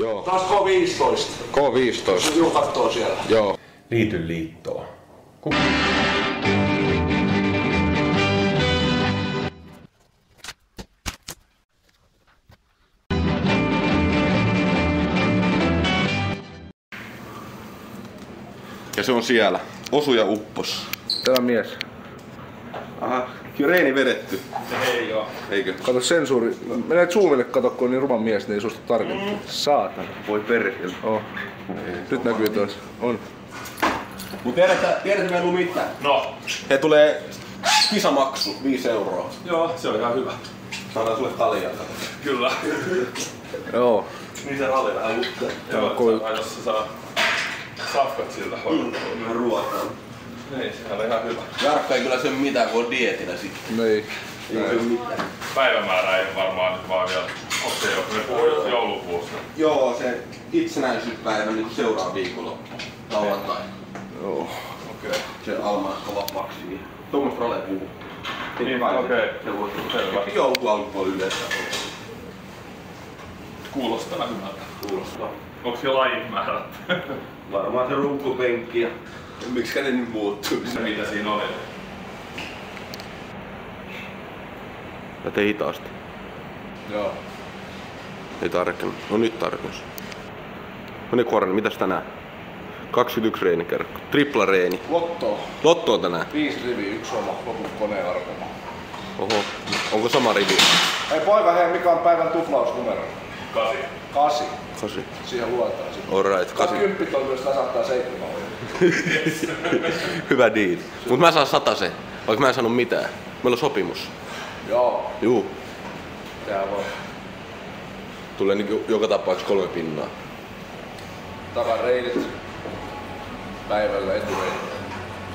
Joo. Taas K15. K15. Joku kattoo siellä. Joo. Liity liittoon. Ja se on siellä. Osuja uppos. Tää mies. Aha, kyllä reeni vedetty. Ei joo. Eikö? Kato sensuuri. Menee zoomille kato, kun on niin ruman mies, niin ei suostu tarkentaa. Saatana. Voi perkele. Oh. Nyt näkyy taas. On. Mut tiedätkö meillä mitään? No. He tulee kisamaksu 5 €. Joo, se on ihan hyvä. Saadaan sulle kaljaa. Kyllä. Joo. Niin se ralli vähän lukkaa. Joo, ai tossa saa safkat siltä hoidettua. Vähän ruokaa. Niin, sehän on ihan hyvä. Jarkka ei kyllä syö mitään, kun on dieetillä sitten. Ei. Ei syö mitään. Päivämäärä ei varmaan nyt vaan vielä. Onko se jo? Me puhuin joulukuusta. Joo, se itsenäisyyspäivä niin seuraava viikonloppu. Lauantai. Joo. Okei. Se almanakka vapaaksi. Tuommoista Rale puhuu. Niin, okei. Selvä. Joulu alkupuoli yleensä. Kuulostaa hyvältä. Kuulostaa. Onks jo lajit määrätty? Varmaan se runkopenkki ja miksikä ne nyt muuttuu. Mitä siinä oli? Mä tein hitaasti. Joo. Ei tarkennut. No nyt tarkennus. No niin Kuorinen, mitäs tänään? 21 reenikerkko. Tripla reeni. Lotto. Lottoa tänään. 5 riviä, 1 oma. Loput koneen arkama. Oho. Onko sama rivi? Hei poika, hei, mikä on päivän tuplausnumero? 8. 8. 8. Siihen luetaan sitten. Alright, 8. 10 on myös tasaattaa 7 €. Hyvä deal. Mut mä saan 100 €, vaikka mä en sano mitään. Meillä on sopimus. Joo. Juu. Tää voi. Tulee niinku joka tapauksessa 3 pinnaa. Takareinit. Päivällä etureinit.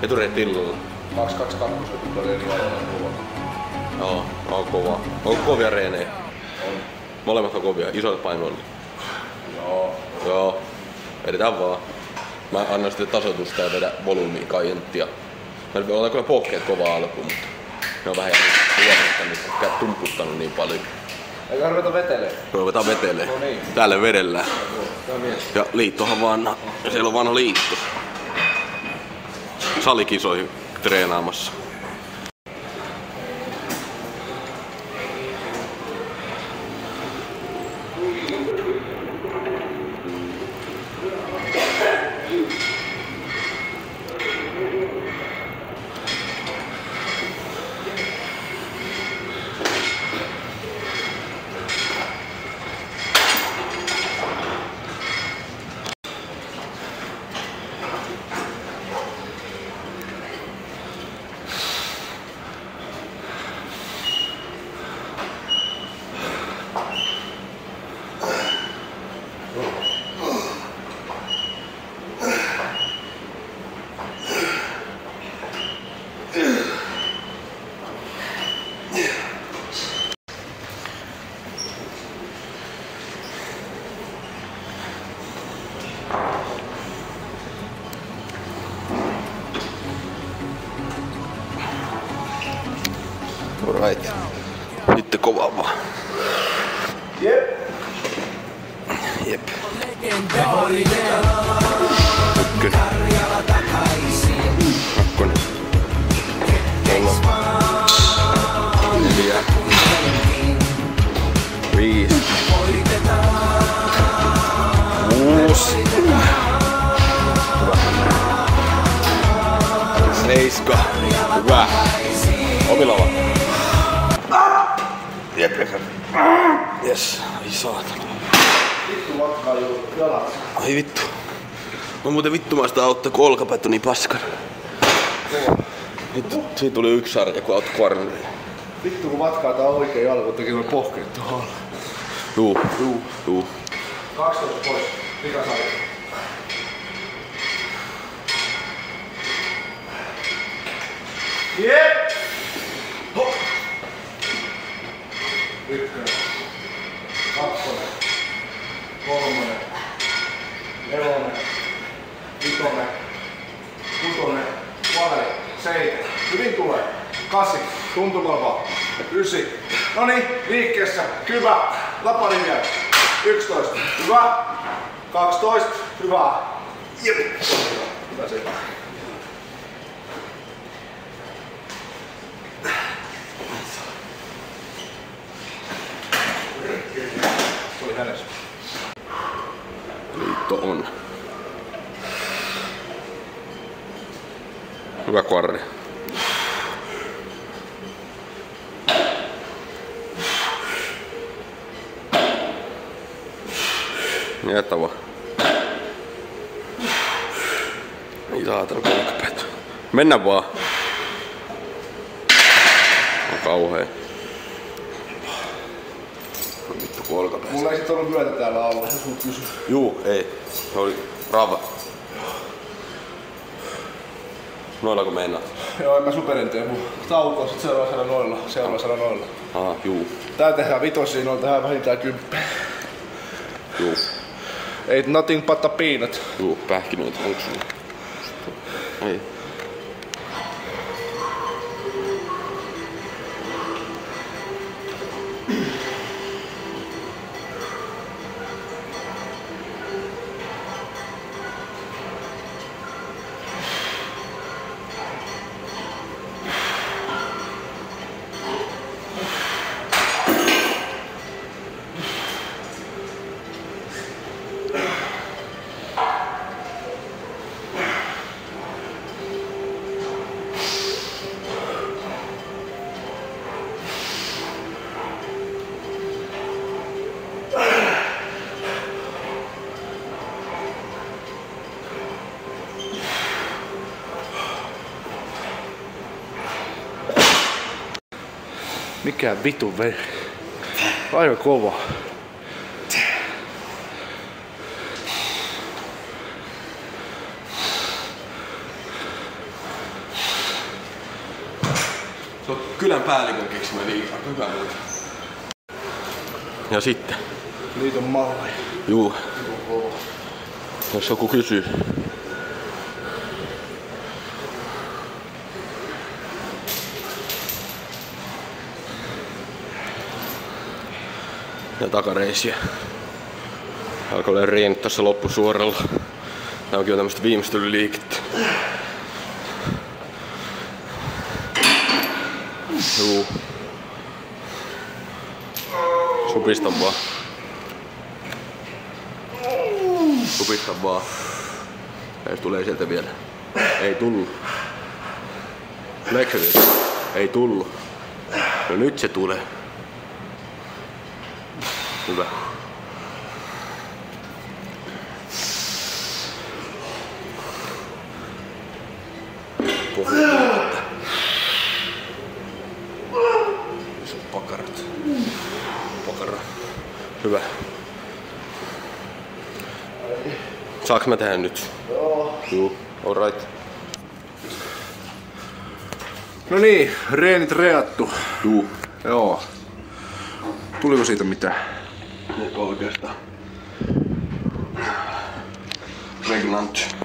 Etureet illalla. 222 etureini ajalla mulla. Joo, on kova. Onko kovia reenejä? On. Molemmat on kovia, isoilla painoilla. Joo. Joo, vedetään vaan. Mä annan sitten tasoitusta ja vedän volyymia kaienttia. Mä ollaan kyllä pohkeet kovaa alkuun, mutta ne on vähän jäänyt tumputtanut niin paljon. Eikä ruveta vetelee. Ruvetaan vetelee. No niin. Täällä vedellään. Tää mies. Ja liittohan vanha. Ja siellä on vanha liitto. Salikisoihin treenaamassa. Alright. Sitten kovaa vaan. Jep. Jep. Ykkönen. Kakkonen. Kolme. 4. 5. 6. 7. Hyvä. Omilla vaan. Jep. Jes. Ai saatana. Vittu vakkaa jalat. Ai vittu. On muuten vittumaista auttaa, kun olkapäät on niin paskana. Vittu, siitä tuli 1 sarja, kun auttoi Kuorinen. Vittu kun vatkaa tää oikein jalko tekee pohkeet tuohon. Juu. 12 pois. Mikä sarja? Jep! Hop! 1. 2. 3. 4. 5. 6. 7. Hyvin tulee. 8. Tuntumalla vaan. 9. Noniin, liikkeessä. Hyvä. Lapari vielä. 11. Hyvä. 12. Hyvä. Jep. Hyvä se. Se oli hänessä. Liitto on. Hyvä kvarri. Jätä vaan. Ei saatana kolkapäät. Mennä vaan. On kauhea. Vittu kolkapäät. Mulla ei sit ollut myötä täällä alla, jos mut kysyy. Juu, ei. Se oli rava. Noillako meinaat? Joo, en mä superin tee. Mun tauko on sit seuraavalla noilla. Juu. Tää tehdään vitosia, noilla tehdään vähintään 10. Juu. Ain't nothing but a peanut. Juu, pähkinöitä. Onks sulla? Ei. Mikä vitu veri. Aika kova. Se on kylän päällikön keksimä liikaa. Hyvä muuta. Ja sitten. Liiton malli. Juu. Jos joku kysyy. Ja takareisiä. Alkoi olla reenit tässä loppusuoralla. Tää onkin jo tämmöstä viimeistelyliikettä. Juu. Supista vaan. Supista vaan. Ja jos tulee sieltä vielä. Ei tullu. Tuleeko se nyt? Ei tullu. No nyt se tulee. Hyvä. Pohjaa. Iso pakarat. Pakara. Hyvä. Saaks mä tehdä nyt? Joo. Juu, alright. No niin, reenit reattu. Juu. Joo. Tuliko siitä mitään? Eikö oikeastaan? Pregnant.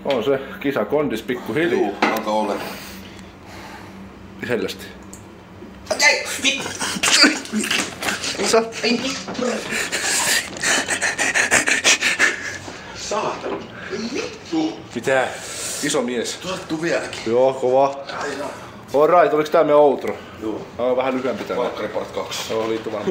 On se kisakondis pikkuhiljaa. Juu, alkaa olla. Hellästi. Ei, vittu! Saatana. Vittu. Mitä? Iso mies. Tuottu vieläkin. Joo, kova. Alright, oliks tää meidän outro? Joo. Vähän lyhyempi tää. Valkkari part 2. Joo, liitto vaan.